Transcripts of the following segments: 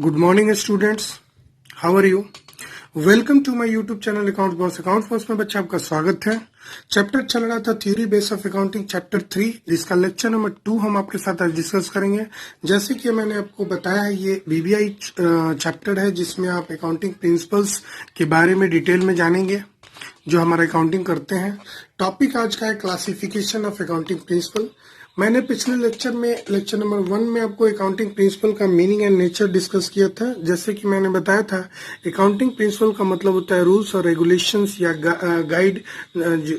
Good morning students, how are you? Welcome to my YouTube channel account boss. Account boss में बच्चा आपका स्वागत है। चैप्टर चल रहा था theory base of accounting chapter 3, जिसका लेक्चर नंबर 2 हम आपके साथ आज डिस्कस करेंगे। जैसे कि मैंने आपको बताया है, ये बीबीआई चैप्टर है जिसमें आप अकाउंटिंग प्रिंसिपल्स के बारे में डिटेल में जानेंगे जो हमारा अकाउंटिंग करते हैं। टॉपिक आज का है क्लासिफिकेशन ऑफ अकाउंटिंग प्रिंसिपल। मैंने पिछले लेक्चर में लेक्चर नंबर 1 में आपको अकाउंटिंग प्रिंसिपल का मीनिंग एंड नेचर डिस्कस किया था। जैसे कि मैंने बताया था, अकाउंटिंग प्रिंसिपल का मतलब होता है रूल्स और रेगुलेशंस या गाइड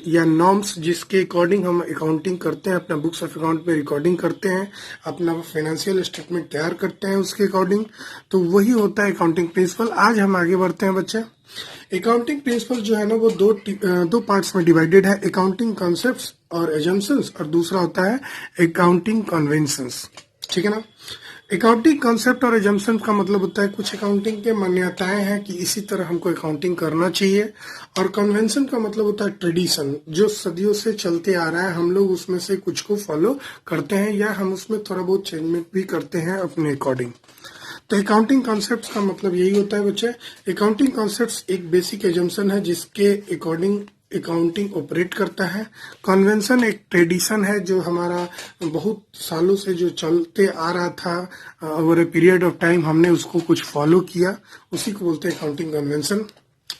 या नॉर्म्स जिसके अकॉर्डिंग हम अकाउंटिंग करते हैं, अपना बुक्स ऑफ अकाउंट में रिकॉर्डिंग करते हैं, अपना फाइनेंशियल स्टेटमेंट तैयार करते हैं उसके अकॉर्डिंग। तो वही होता है अकाउंटिंग प्रिंसिपल। आज हम आगे बढ़ते हैं बच्चे। अकाउंटिंग प्रिंसिपल जो है ना, वो दो पार्ट्स में डिवाइडेड है, अकाउंटिंग कॉन्सेप्ट्स और एजम्पशंस, और दूसरा होता है अकाउंटिंग कन्वेंशंस। ठीक है ना। अकाउंटिंग कॉन्सेप्ट और एजम्पशन का मतलब होता है कुछ अकाउंटिंग के मान्यताएं हैं कि इसी तरह हमको अकाउंटिंग करना चाहिए, और कन्वेंशन का मतलब होता है ट्रेडिशन, जो सदियों से चलते आ रहा है, हम लोग उसमें से कुछ को फॉलो करते हैं या हम उसमें थोड़ा बहुत चेंजमेंट भी करते हैं अपने अकॉर्डिंग। तो अकाउंटिंग कॉन्सेप्ट्स का मतलब यही होता है बच्चे। अकाउंटिंग कॉन्सेप्ट्स एक बेसिक एजम्पशन है जिसके अकॉर्डिंग अकाउंटिंग ऑपरेट करता है। कन्वेंशन एक ट्रेडिशन है जो हमारा बहुत सालों से जो चलते आ रहा था, over a period of time हमने उसको कुछ फॉलो किया, उसी को बोलते हैं अकाउंटिंग कन्वेंशन।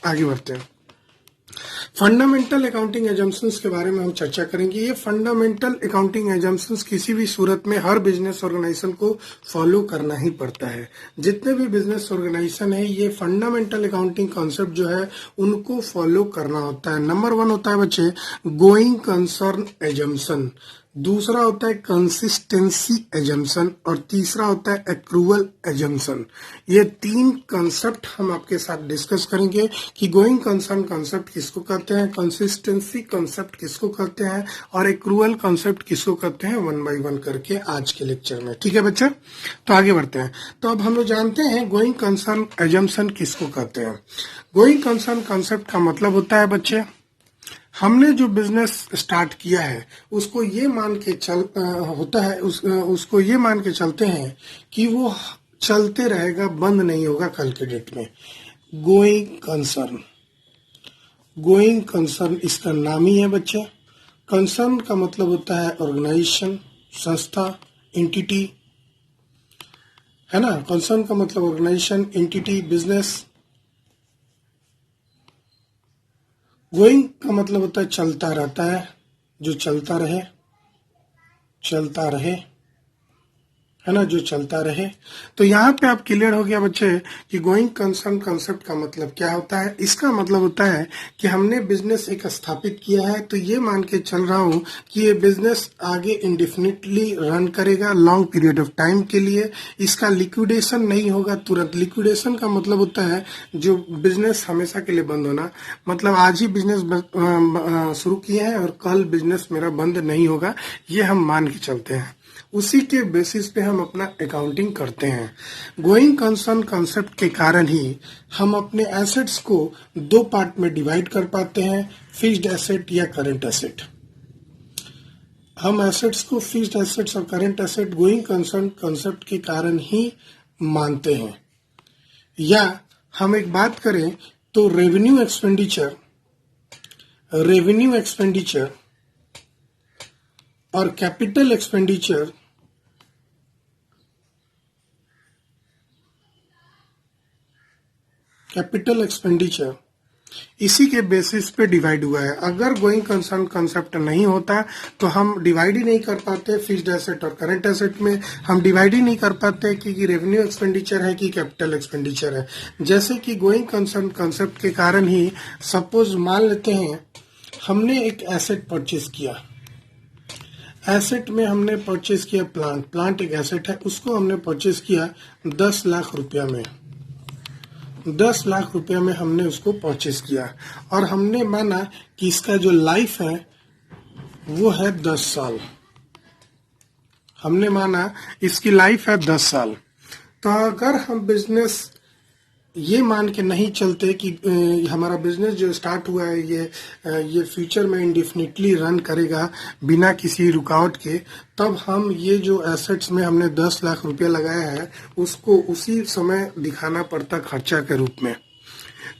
आगे बढ़ते हैं। फंडामेंटल अकाउंटिंग एजम्पशंस के बारे में हम चर्चा करेंगे। ये फंडामेंटल अकाउंटिंग एजम्पशंस किसी भी सूरत में हर बिजनेस ऑर्गेनाइजेशन को फॉलो करना ही पड़ता है। जितने भी बिजनेस ऑर्गेनाइजेशन है, ये फंडामेंटल अकाउंटिंग कॉन्सेप्ट जो है उनको फॉलो करना होता है। नंबर 1 होता है बच्चे गोइंग कंसर्न एजम्पशन, दूसरा होता है कंसिस्टेंसी एजम्पशन, और तीसरा होता है एक्रूवल एजम्पशन। ये 3 कंसेप्ट हम आपके साथ डिस्कस करेंगे कि गोइंग कंसर्न कंसेप्ट किसको कहते हैं, कंसिस्टेंसी कंसेप्ट किसको कहते हैं, और एक्रूवल कंसेप्ट किसको कहते हैं, 1 बाय 1 करके आज के लेक्चर में। ठीक है बच्चे, तो आगे बढ़ते हैं। तो अब हम लोग जानते हैं गोइंग कंसर्न एजम्पशन किसको कहते हैं। गोइंग कंसर्न कंसेप्ट का मतलब होता है बच्चे, हमने जो बिजनेस स्टार्ट किया है उसको ये मान के उसको ये मान के चलते हैं कि वो चलते रहेगा, बंद नहीं होगा कल के डेट में। गोइंग कंसर्न, गोइंग कंसर्न इसका नाम ही है बच्चे। कंसर्न का मतलब होता है ऑर्गेनाइजेशन, संस्था, एंटिटी, है ना। कंसर्न का मतलब ऑर्गेनाइजेशन, एंटिटी, बिजनेस। गोइंग का मतलब होता है चलता रहता है, जो चलता रहे, चलता रहे, है ना, जो चलता रहे। तो यहाँ पे आप क्लियर हो गया बच्चे कि गोइंग कंसर्न कंसेप्ट का मतलब क्या होता है। इसका मतलब होता है कि हमने बिजनेस एक स्थापित किया है, तो ये मान के चल रहा हूँ कि ये बिजनेस आगे इंडेफिनिटली रन करेगा लॉन्ग पीरियड ऑफ टाइम के लिए। इसका लिक्विडेशन नहीं होगा तुरंत। लिक्विडेशन का मतलब होता है जो बिजनेस हमेशा के लिए बंद होना, मतलब आज ही बिजनेस शुरू किए हैं और कल बिजनेस मेरा बंद नहीं होगा, ये हम मान के चलते हैं। उसी के बेसिस पे हम अपना अकाउंटिंग करते हैं। गोइंग कंसर्न कॉन्सेप्ट के कारण ही हम अपने एसेट्स को 2 पार्ट में डिवाइड कर पाते हैं, फिक्स्ड एसेट या करंट एसेट। हम एसेट्स को फिक्स्ड एसेट्स और current asset going concern concept के कारण ही मानते हैं। या हम एक बात करें तो रेवेन्यू एक्सपेंडिचर और कैपिटल एक्सपेंडिचर इसी के बेसिस पे डिवाइड हुआ है। अगर गोइंग कंसर्न कंसेप्ट नहीं होता तो हम डिवाइड ही नहीं कर पाते फिक्स्ड एसेट और करंट एसेट में। हम डिवाइड ही नहीं कर पाते कि रेवेन्यू एक्सपेंडिचर है कि कैपिटल एक्सपेंडिचर है। जैसे कि गोइंग कंसर्न कंसेप्ट के कारण ही सपोज मान लेते हैं हमने एक एसेट परचेज किया, एसेट में हमने परचेज किया प्लांट एक एसेट है, उसको हमने परचेज किया 10 लाख रुपया में। 10 लाख रुपया में हमने उसको परचेज किया और हमने माना कि इसका जो लाइफ है वो है 10 साल। हमने माना इसकी लाइफ है 10 साल। तो अगर हम बिजनेस ये मान के नहीं चलते कि हमारा बिजनेस जो स्टार्ट हुआ है ये फ्यूचर में इंडेफिनिटली रन करेगा बिना किसी रुकावट के, तब हम ये जो एसेट्स में हमने 10 लाख रुपया लगाया है उसको उसी समय दिखाना पड़ता खर्चा के रूप में।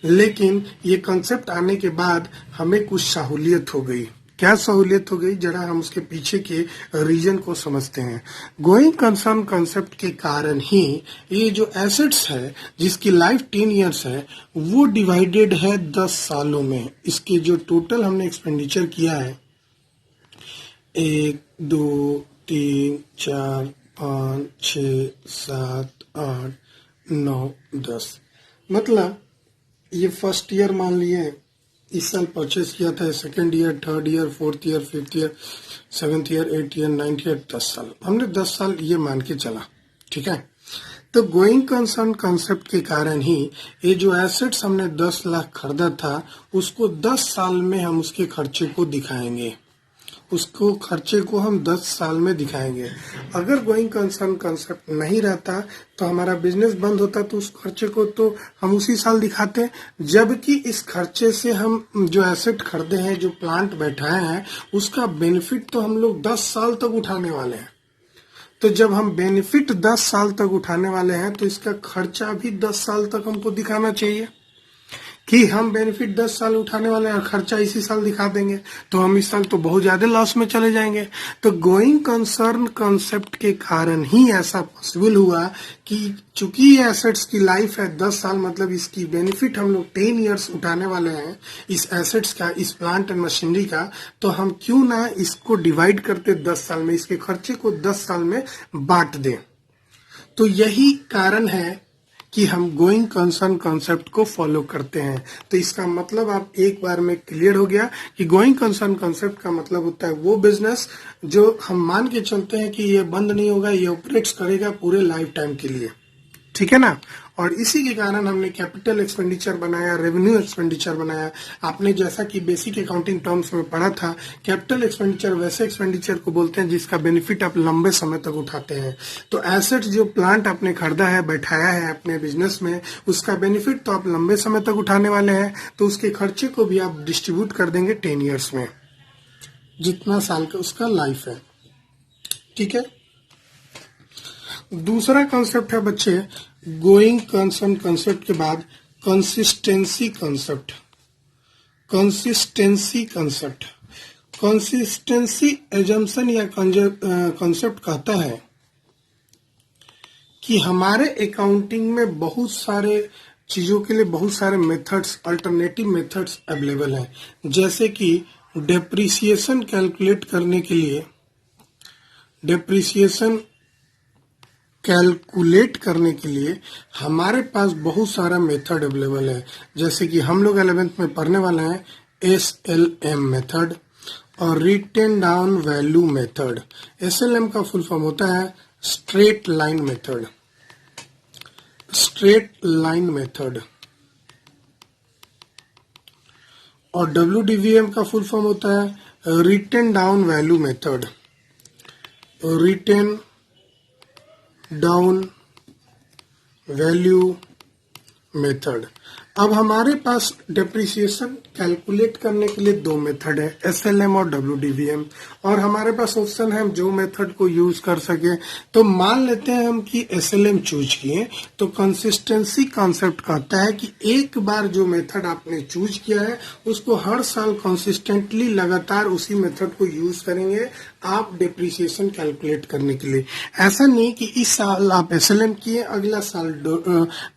लेकिन ये कंसेप्ट आने के बाद हमें कुछ सहूलियत हो गई। क्या सहूलियत हो गई, जरा हम उसके पीछे के रीजन को समझते हैं। गोइंग कंसर्न कंसेप्ट के कारण ही ये जो एसेट्स है जिसकी लाइफ 10 इयर्स है वो डिवाइडेड है 10 सालों में। इसके जो टोटल हमने एक्सपेंडिचर किया है 1 2 3 4 5 6 7 8 9 10, मतलब ये फर्स्ट ईयर मान लिए, इस साल परचेस किया था, second year, third year, fourth year, fifth year, seventh year, 8 year, 9 year, 10 साल, हमने 10 साल ये मान के चला। ठीक है, तो गोइंग कंसर्न कंसेप्ट के कारण ही ये जो एसेट्स हमने 10 लाख खरीदा था उसको 10 साल में हम उसके खर्चे को दिखाएंगे, उसको खर्चे को हम 10 साल में दिखाएंगे। अगर गोइंग कंसर्न कंसेप्ट नहीं रहता तो हमारा बिजनेस बंद होता तो उस खर्चे को तो हम उसी साल दिखाते, जबकि इस खर्चे से हम जो एसेट खरीदे हैं, जो प्लांट बैठाए हैं, उसका बेनिफिट तो हम लोग 10 साल तक उठाने वाले हैं। तो जब हम बेनिफिट 10 साल तक उठाने वाले हैं तो इसका खर्चा भी 10 साल तक हमको दिखाना चाहिए कि हम बेनिफिट 10 साल उठाने वाले हैं और खर्चा इसी साल दिखा देंगे तो हम इस साल तो बहुत ज्यादा लॉस में चले जाएंगे। तो गोइंग कंसर्न कंसेप्ट के कारण ही ऐसा पॉसिबल हुआ कि चूंकि ये एसेट्स की लाइफ है 10 साल, मतलब इसकी बेनिफिट हम लोग 10 इयर्स उठाने वाले हैं इस एसेट्स का, इस प्लांट एंड मशीनरी का, तो हम क्यों ना इसको डिवाइड करते 10 साल में, इसके खर्चे को 10 साल में बांट दें। तो यही कारण है कि हम गोइंग कंसर्न कॉन्सेप्ट को फॉलो करते हैं। तो इसका मतलब आप एक बार में क्लियर हो गया कि गोइंग कंसर्न कॉन्सेप्ट का मतलब होता है वो बिजनेस जो हम मान के चलते हैं कि ये बंद नहीं होगा, ये ऑपरेट्स करेगा पूरे लाइफ टाइम के लिए। ठीक है ना, और इसी के कारण हमने कैपिटल एक्सपेंडिचर बनाया, रेवेन्यू एक्सपेंडिचर बनाया। आपने जैसा कि बेसिक अकाउंटिंग टर्म्स में पढ़ा था, कैपिटल एक्सपेंडिचर वैसे एक्सपेंडिचर को बोलते हैं जिसका बेनिफिट आप लंबे समय तक उठाते हैं। तो एसेट जो प्लांट आपने खरीदा है, बैठाया है अपने बिजनेस में, उसका बेनिफिट तो आप लंबे समय तक उठाने वाले हैं, तो उसके खर्चे को भी आप डिस्ट्रीब्यूट कर देंगे 10 ईयर्स में, जितना साल का उसका लाइफ है। ठीक है, दूसरा कॉन्सेप्ट है बच्चे गोइंग कंसर्न कंसेप्ट के बाद consistency concept. Consistency concept, consistency assumption या कंसेप्ट कहता है कि हमारे अकाउंटिंग में बहुत सारे चीजों के लिए बहुत सारे मेथड्स, अल्टरनेटिव मेथड्स अवेलेबल हैं। जैसे कि डेप्रिसिएशन कैलकुलेट करने के लिए, डेप्रिसिएशन कैलकुलेट करने के लिए हमारे पास बहुत सारा मेथड अवेलेबल है। जैसे कि हम लोग 11th में पढ़ने वाले हैं SLM मेथड और written down value method. SLM का फुल फॉर्म होता है straight line method, straight line method, और WDVM का फुल फॉर्म होता है written down value method, written down value method. अब हमारे पास डेप्रिसिएशन कैलकुलेट करने के लिए दो मेथड है, SLM और WDVM, और हमारे पास ऑप्शन है हम जो मेथड को यूज कर सके। तो मान लेते हैं हम कि SLM चूज किए, तो कंसिस्टेंसी कॉन्सेप्ट कहता है कि एक बार जो मेथड आपने चूज किया है उसको हर साल कंसिस्टेंटली लगातार उसी मेथड को यूज करेंगे आप डेप्रिसिएशन कैलकुलेट करने के लिए। ऐसा नहीं कि इस साल आप SLM किए, अगला साल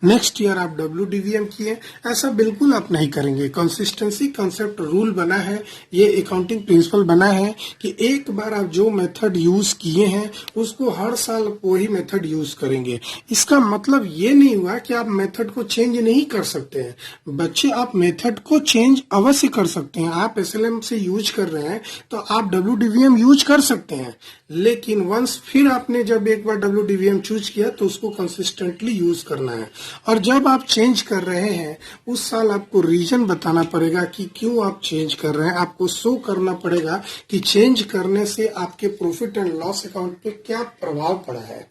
नेक्स्ट ईयर आप WDVM किए, ऐसा बिल्कुल आप नहीं करेंगे। कंसिस्टेंसी कॉन्सेप्ट रूल बना है, ये अकाउंटिंग प्रिंसिपल बना है कि एक बार आप जो मेथड यूज किए हैं उसको हर साल वही मेथड यूज करेंगे। इसका मतलब ये नहीं हुआ कि आप मेथड को चेंज नहीं कर सकते हैं। बच्चे, आप मेथड को चेंज अवश्य कर सकते हैं। आप SLM से यूज कर रहे हैं तो आप WDVM यूज कर सकते हैं, लेकिन वंस फिर आपने जब एक बार WDVM चूज किया तो उसको कंसिस्टेंटली यूज करना है। और जब आप चेंज कर रहे हैं उस साल आपको रीजन बताना पड़ेगा कि क्यों आप चेंज कर रहे हैं। आपको शो करना पड़ेगा कि चेंज करने से आपके प्रॉफिट एंड लॉस अकाउंट पे क्या प्रभाव पड़ा है।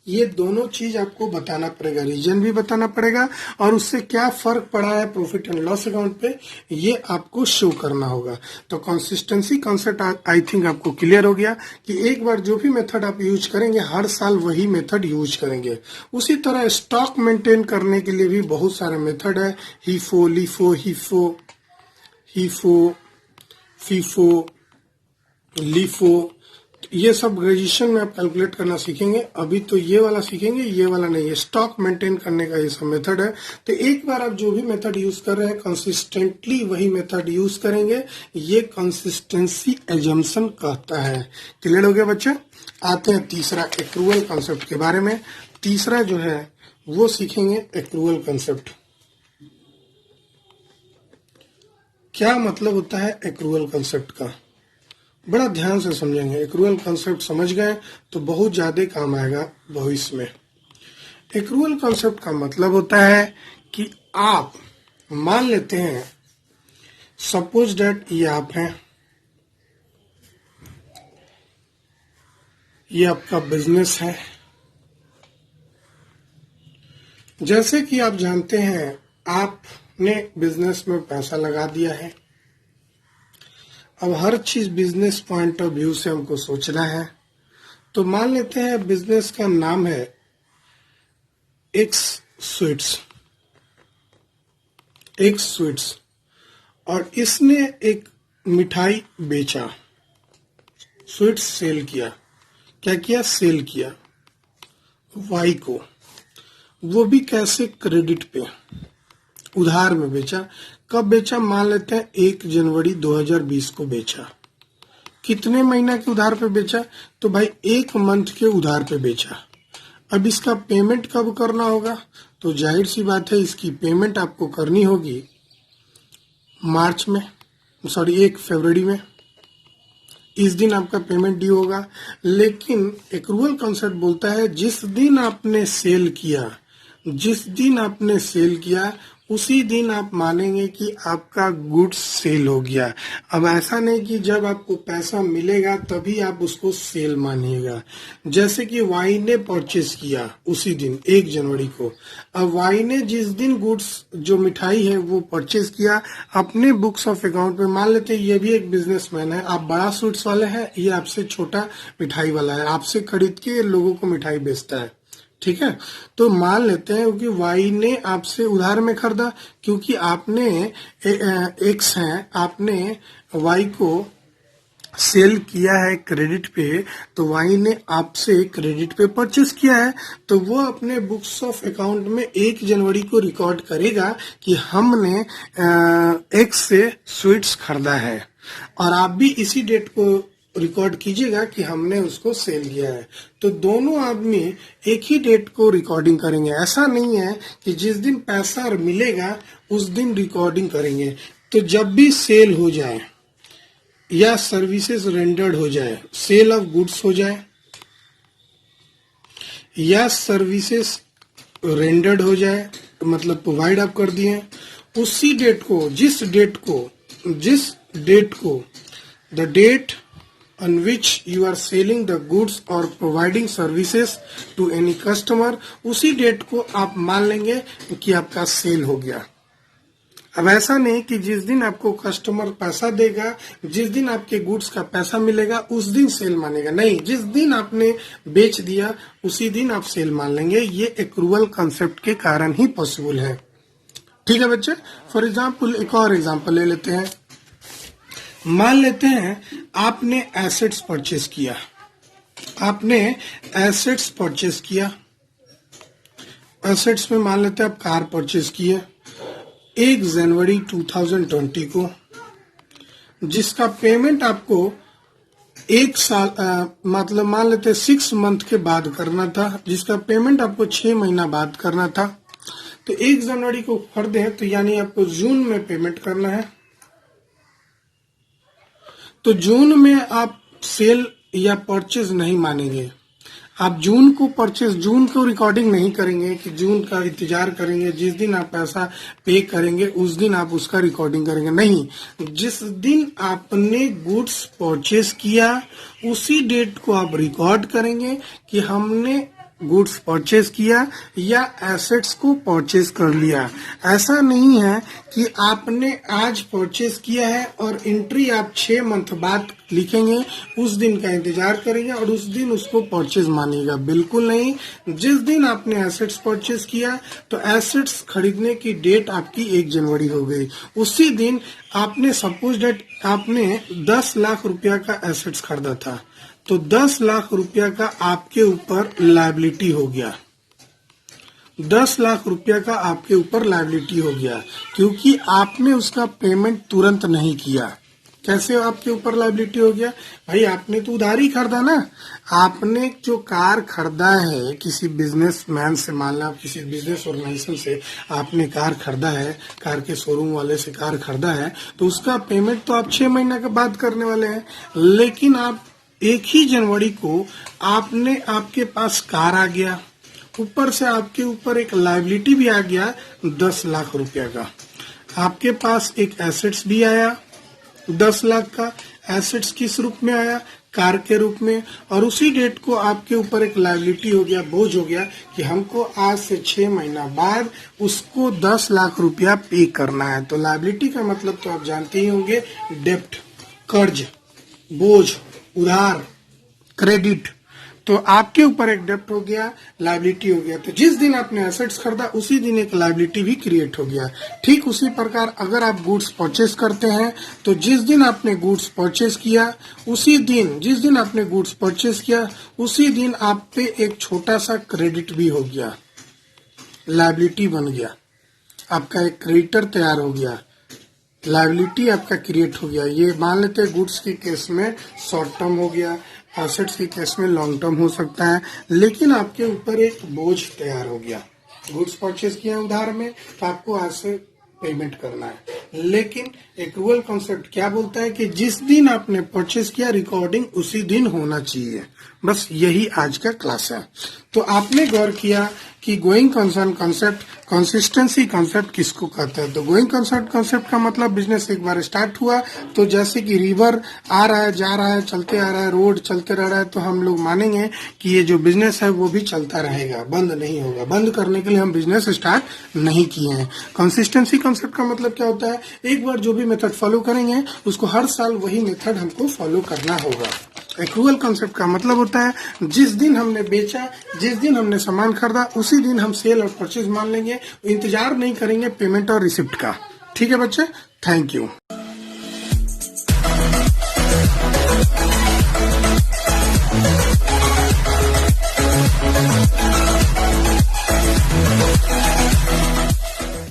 ये दोनों चीज आपको बताना पड़ेगा, रीजन भी बताना पड़ेगा और उससे क्या फर्क पड़ा है प्रॉफिट एंड लॉस अकाउंट पे, ये आपको शो करना होगा। तो कंसिस्टेंसी कॉन्सेप्ट आई थिंक आपको क्लियर हो गया कि एक बार जो भी मेथड आप यूज करेंगे हर साल वही मेथड यूज करेंगे। उसी तरह स्टॉक मेंटेन करने के लिए भी बहुत सारे मेथड है, हीफो, लीफो, हीफो, फीफो, लीफो, ये सब ग्रेजुएशन में आप कैलकुलेट करना सीखेंगे। अभी तो ये वाला सीखेंगे, ये वाला नहीं है। स्टॉक मेंटेन करने का ये सब मेथड है। तो एक बार आप जो भी मेथड यूज कर रहे हैं कंसिस्टेंटली वही मेथड यूज करेंगे, ये कंसिस्टेंसी एजम्पशन कहता है। क्लियर हो गया बच्चे? आते हैं तीसरा एक्रूअल कॉन्सेप्ट के बारे में। तीसरा जो है वो सीखेंगे एक्रूअल कॉन्सेप्ट। क्या मतलब होता है एक्रूअल कॉन्सेप्ट का, बड़ा ध्यान से समझेंगे। एक्रूअल कॉन्सेप्ट समझ गए तो बहुत ज्यादा काम आएगा भविष्य में। एक्रूअल कॉन्सेप्ट का मतलब होता है कि आप मान लेते हैं, सपोज डेट ये आप हैं, ये आपका बिजनेस है। जैसे कि आप जानते हैं आपने बिजनेस में पैसा लगा दिया है। अब हर चीज बिजनेस पॉइंट ऑफ व्यू से हमको सोचना है। तो मान लेते हैं बिजनेस का नाम है एक्स स्वीट्स, एक्स स्वीट्स, और इसने एक मिठाई बेचा, स्वीट्स सेल किया। क्या किया? सेल किया वाई को, वो भी कैसे? क्रेडिट पे, उधार में बेचा। कब बेचा? मान लेते हैं 1 जनवरी 2020 को बेचा। कितने महीना के उधार पे बेचा? तो भाई 1 मंथ के उधार पे बेचा। अब इसका पेमेंट कब करना होगा? तो जाहिर सी बात है इसकी पेमेंट आपको करनी होगी मार्च में, 1 फरवरी में। इस दिन आपका पेमेंट ड्यू होगा। लेकिन एक्रूअल कॉन्सेप्ट बोलता है जिस दिन आपने सेल किया, जिस दिन आपने सेल किया उसी दिन आप मानेंगे कि आपका गुड्स सेल हो गया। अब ऐसा नहीं कि जब आपको पैसा मिलेगा तभी आप उसको सेल मानिएगा। जैसे कि वाई ने परचेस किया उसी दिन 1 जनवरी को। अब वाई ने जिस दिन गुड्स जो मिठाई है वो परचेस किया अपने बुक्स ऑफ अकाउंट में, मान लेते हैं ये भी एक बिजनेसमैन है, आप बड़ा स्वीट्स वाले हैं, ये आपसे छोटा मिठाई वाला है, आपसे खरीद के लोगों को मिठाई बेचता है। ठीक है, तो मान लेते हैं कि वाई ने आपसे उधार में खरीदा, क्योंकि आपने एक्स है, आपने वाई को सेल किया है क्रेडिट पे, तो वाई ने आपसे क्रेडिट पे परचेस किया है। तो वो अपने बुक्स ऑफ अकाउंट में 1 जनवरी को रिकॉर्ड करेगा कि हमने एक्स से स्वीट्स खरीदा है, और आप भी इसी डेट को रिकॉर्ड कीजिएगा कि हमने उसको सेल किया है। तो दोनों आदमी एक ही डेट को रिकॉर्डिंग करेंगे। ऐसा नहीं है कि जिस दिन पैसा मिलेगा उस दिन रिकॉर्डिंग करेंगे। तो जब भी सेल हो जाए या सर्विसेज रेंडर्ड हो जाए, सेल ऑफ गुड्स हो जाए या सर्विसेज रेंडर्ड हो जाए, मतलब प्रोवाइड आप कर दिए, उसी डेट को, जिस डेट को the date on which you are selling the goods or providing services to any customer, उसी डेट को आप मान लेंगे कि आपका सेल हो गया। अब ऐसा नहीं कि जिस दिन आपको कस्टमर पैसा देगा, जिस दिन आपके गुड्स का पैसा मिलेगा उस दिन सेल मानेगा, नहीं, जिस दिन आपने बेच दिया उसी दिन आप सेल मान लेंगे। ये एक्रूअल कॉन्सेप्ट के कारण ही पॉसिबल है। ठीक है बच्चे, फॉर एग्जाम्पल एक और एग्जाम्पल ले लेते हैं। मान लेते हैं आपने एसेट्स परचेस किया, आपने एसेट्स परचेस किया। एसेट्स में मान लेते हैं आप कार परचेस किए 1 जनवरी 2020 को, जिसका पेमेंट आपको 1 साल मतलब मान लेते हैं 6 मंथ के बाद करना था, जिसका पेमेंट आपको 6 महीना बाद करना था। तो 1 जनवरी को खरीदे तो यानी आपको जून में पेमेंट करना है। तो जून में आप सेल या परचेज नहीं मानेंगे, आप जून को परचेज, जून को रिकॉर्डिंग नहीं करेंगे कि जून का इंतजार करेंगे, जिस दिन आप पैसा पे करेंगे उस दिन आप उसका रिकॉर्डिंग करेंगे, नहीं, जिस दिन आपने गुड्स परचेज किया उसी डेट को आप रिकॉर्ड करेंगे कि हमने गुड्स परचेज किया या एसेट्स को परचेज कर लिया। ऐसा नहीं है कि आपने आज परचेज किया है और एंट्री आप 6 मंथ बाद लिखेंगे, उस दिन का इंतजार करेंगे और उस दिन उसको परचेज मानिएगा। बिल्कुल नहीं। जिस दिन आपने एसेट्स परचेज किया तो एसेट्स खरीदने की डेट आपकी 1 जनवरी हो गई। उसी दिन आपने सपोज डेट आपने 10 लाख रुपया का एसेट्स खरीदा था, तो 10 लाख रुपया का आपके ऊपर लायबिलिटी हो गया। 10 लाख रुपया का आपके ऊपर लायबिलिटी हो गया क्योंकि आपने उसका पेमेंट तुरंत नहीं किया। कैसे आपके ऊपर लायबिलिटी हो गया? भाई आपने तो उधारी खरीदा ना। आपने जो कार खरीदा है किसी बिजनेसमैन से, मान लो किसी बिजनेस ऑर्गेनाइजेशन से आपने कार खरीदा है, कार के शोरूम वाले से कार खरीदा है, तो उसका पेमेंट तो आप 6 महीना के बाद करने वाले हैं। लेकिन आप 1 ही जनवरी को आपके पास कार आ गया, ऊपर से आपके ऊपर एक लायबिलिटी भी आ गया 10 लाख रुपया का। आपके पास एक एसेट्स भी आया 10 लाख का। एसेट्स किस रूप में आया? कार के रूप में। और उसी डेट को आपके ऊपर एक लायबिलिटी हो गया, बोझ हो गया कि हमको आज से 6 महीना बाद उसको 10 लाख रुपया पे करना है। तो लायबिलिटी का मतलब तो आप जानते ही होंगे, डेप्ट, कर्ज, बोझ, उधार, क्रेडिट। तो आपके ऊपर एक डेप्ट हो गया, लायबिलिटी हो गया। तो जिस दिन आपने एसेट्स खरीदा उसी दिन एक लायबिलिटी भी क्रिएट हो गया। ठीक उसी प्रकार अगर आप गुड्स परचेज करते हैं तो जिस दिन आपने गुड्स परचेज किया उसी दिन, जिस दिन आपने गुड्स परचेज किया उसी दिन आप पे एक छोटा सा क्रेडिट भी हो गया, लायबिलिटी बन गया। आपका एक क्रेडिटर तैयार हो गया, लायबिलिटी आपका क्रिएट हो गया। ये मान लेते हैं गुड्स के केस में शॉर्ट टर्म हो गया, एसेट्स के केस में लॉन्ग टर्म हो सकता है, लेकिन आपके ऊपर एक बोझ तैयार हो गया। गुड्स परचेज किया उधार में तो आपको आज से पेमेंट करना है। लेकिन एक्रूअल कॉन्सेप्ट क्या बोलता है कि जिस दिन आपने परचेज किया रिकॉर्डिंग उसी दिन होना चाहिए। बस यही आज का क्लास है। तो आपने गौर किया कि going concern concept, consistency concept किसको कहते हैं। तो गोइंग कंसर्न कॉन्सेप्ट का मतलब बिजनेस एक बार स्टार्ट हुआ तो जैसे कि रिवर आ रहा है, जा रहा है, चलते आ रहा है, रोड चलते रह रहा है, तो हम लोग मानेंगे कि ये जो बिजनेस है वो भी चलता रहेगा, बंद नहीं होगा। बंद करने के लिए हम बिजनेस स्टार्ट नहीं किए हैं। कंसिस्टेंसी कॉन्सेप्ट का मतलब क्या होता है? एक बार जो भी मेथड फॉलो करेंगे उसको हर साल वही मेथड हमको फॉलो करना होगा। एक्रूअल कॉन्सेप्ट का मतलब होता है जिस दिन हमने बेचा, जिस दिन हमने सामान खरीदा उसी दिन हम सेल और परचेज मान लेंगे, इंतजार नहीं करेंगे पेमेंट और रिसिप्ट का। ठीक है बच्चे, थैंक यू।